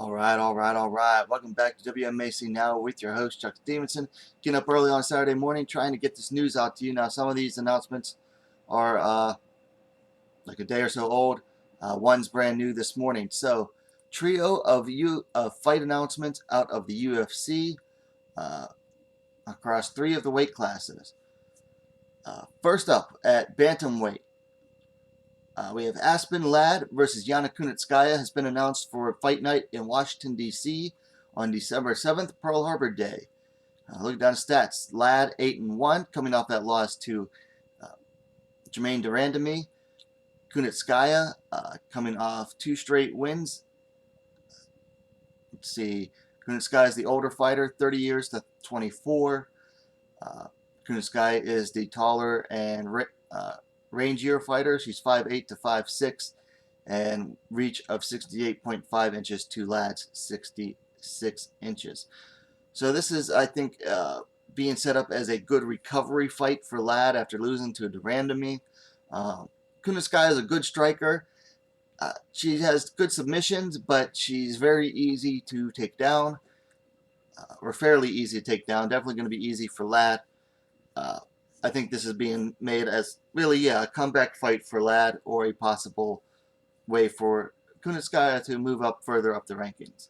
All right. Welcome back to WMMA Now with your host, Chuck Stevenson. Getting up early on Saturday morning trying to get this news out to you. Now, some of these announcements are like a day or so old. One's brand new this morning. So, trio of fight announcements out of the UFC across 3 of the weight classes. First up, at Bantamweight, we have Aspen Lad versus Yana Kunitzkaya has been announced for Fight Night in Washington, D.C. on December 7th, Pearl Harbor Day. Looking down the stats, Lad 8-1, coming off that loss to Jermaine Durandamy. Kunitskaya coming off 2 straight wins. Let's see, Kunitskaya is the older fighter, 30 years to 24. Kunitskaya is the taller and rangier fighter. She's 5'8" to 5'6", and reach of 68.5 inches to Lad's 66 inches. So this is, I think, being set up as a good recovery fight for Lad after losing to Durandamy. Kunitskaya is a good striker. She has good submissions, but she's very easy to take down, or fairly easy to take down. Definitely going to be easy for Lad. I think this is being made as really, a comeback fight for Lad, or a possible way for Kunitskaya to move up further up the rankings.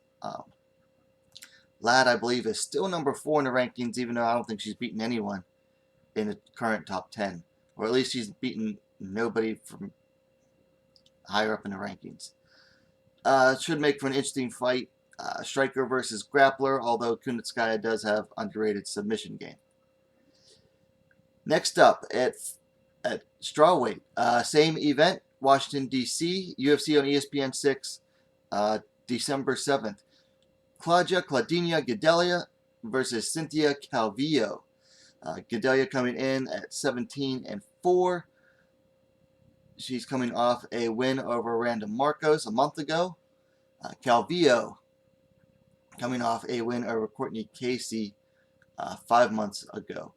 Lad, I believe, is still number 4 in the rankings, even though I don't think she's beaten anyone in the current top 10. Or at least she's beaten nobody from higher up in the rankings. Should make for an interesting fight. Striker versus grappler, although Kunitskaya does have underrated submission game. Next up, at Strawweight, same event, Washington, D.C., UFC on ESPN 6, December 7th. Claudia Gadelha versus Cynthia Calvillo. Gadelha coming in at 17-4. She's coming off a win over Randa Marcos a month ago. Calvillo coming off a win over Courtney Casey 5 months ago.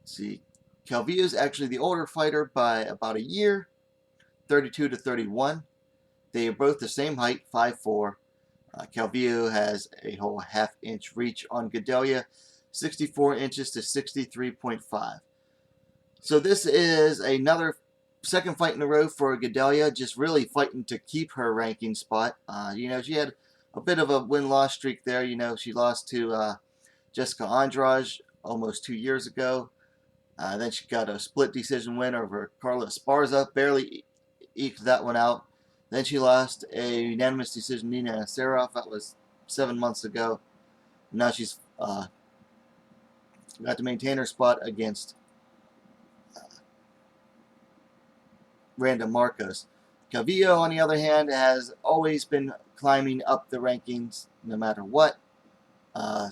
See, Calvillo is actually the older fighter by about a year, 32 to 31. They are both the same height, 5'4". Calvillo has a whole half-inch reach on Gadelha, 64 inches to 63.5. So this is another second fight in a row for Gadelha, just really fighting to keep her ranking spot. She had a bit of a win-loss streak there. She lost to Jessica Andrade almost 2 years ago. Then she got a split decision win over Carla Esparza, barely eked that one out. Then she lost a unanimous decision to Nina Asaroff. That was 7 months ago. Now she's got to maintain her spot against Randa Marcos. Calvillo, on the other hand, has always been climbing up the rankings no matter what. I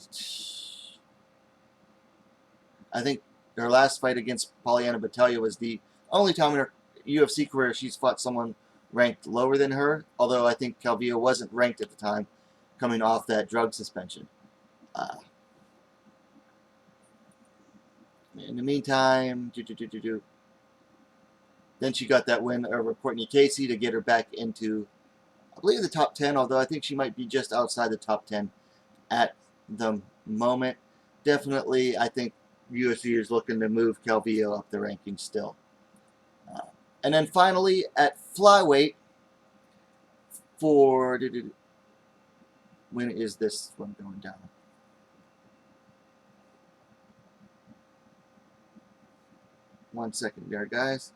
think her last fight against Polyana Battaglia was the only time in her UFC career she's fought someone ranked lower than her, although I think Calvillo wasn't ranked at the time, coming off that drug suspension. In the meantime, then she got that win over Courtney Casey to get her back into, I believe, the top 10, although I think she might be just outside the top 10 at the moment. Definitely, I think UFC is looking to move Calvillo up the rankings still. And then finally, at Flyweight, for... When is this one going down? One second there, guys.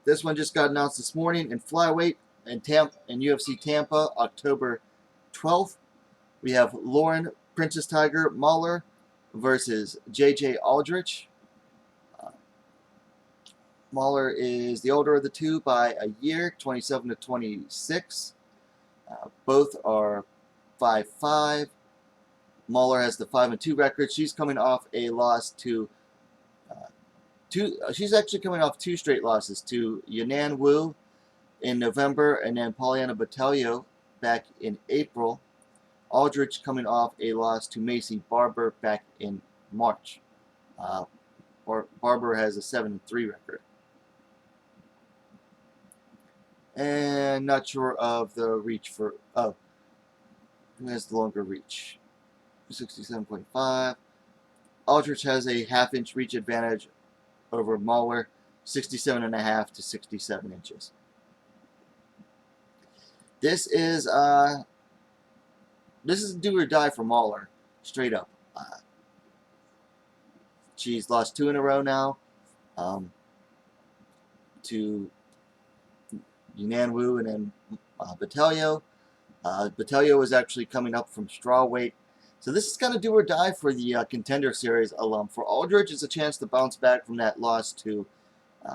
This one just got announced this morning in Flyweight and UFC Tampa, October 12th. We have Lauren Princess Tiger Muller versus J.J. Aldrich. Muller is the older of the two by a year, 27 to 26. Both are 5'5". Muller has the 5-2 record. She's coming off a loss to she's actually coming off 2 straight losses to Yanan Wu in November, and then Polyana Battaglia back in April. Aldrich coming off a loss to Macy Barber back in March. Barber has a 7-3 record. And not sure of the reach for, oh, who has the longer reach? 67.5. Aldrich has a half-inch reach advantage over Mueller, 67.5 to 67 inches. This is do or die for Muller, straight up. She's lost 2 in a row now to Yanwu and then Battaglia. Battaglia was actually coming up from Strawweight. So this is kind of do or die for the Contender Series alum. For Aldridge, it's a chance to bounce back from that loss to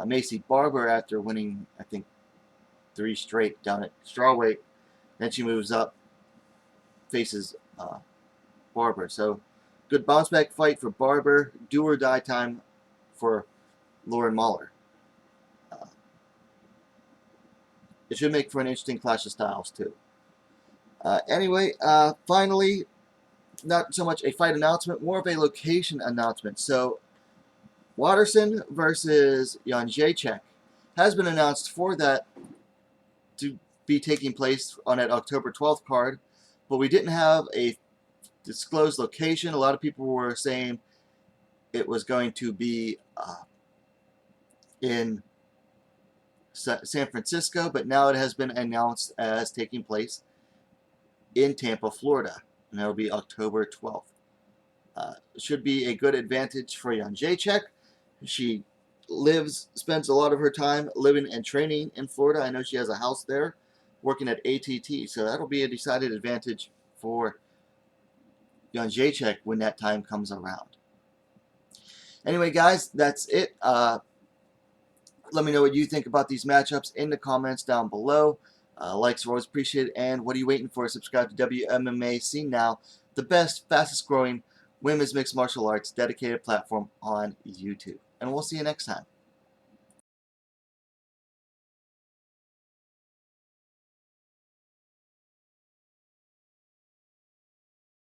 Macy Barber after winning, I think, 3 straight down at Strawweight. Then she moves up, faces Barber. So good bounce back fight for Barber. Do or die time for Lauren Muller. It should make for an interesting clash of styles too. Anyway, finally, not so much a fight announcement, more of a location announcement. So, Watterson versus Yannick has been announced for that to be taking place on that October 12th card, but we didn't have a disclosed location. A lot of people were saying it was going to be in San Francisco, but now it has been announced as taking place in Tampa, Florida, and that will be October 12th. Should be a good advantage for Yannick. She spends a lot of her time living and training in Florida. I know she has a house there, working at ATT, so that'll be a decided advantage for Yannick when that time comes around. Anyway, guys, that's it. Let me know what you think about these matchups in the comments down below. Likes are always appreciated. And what are you waiting for? Subscribe to WMMA. See now, the best, fastest growing women's mixed martial arts dedicated platform on YouTube. And we'll see you next time.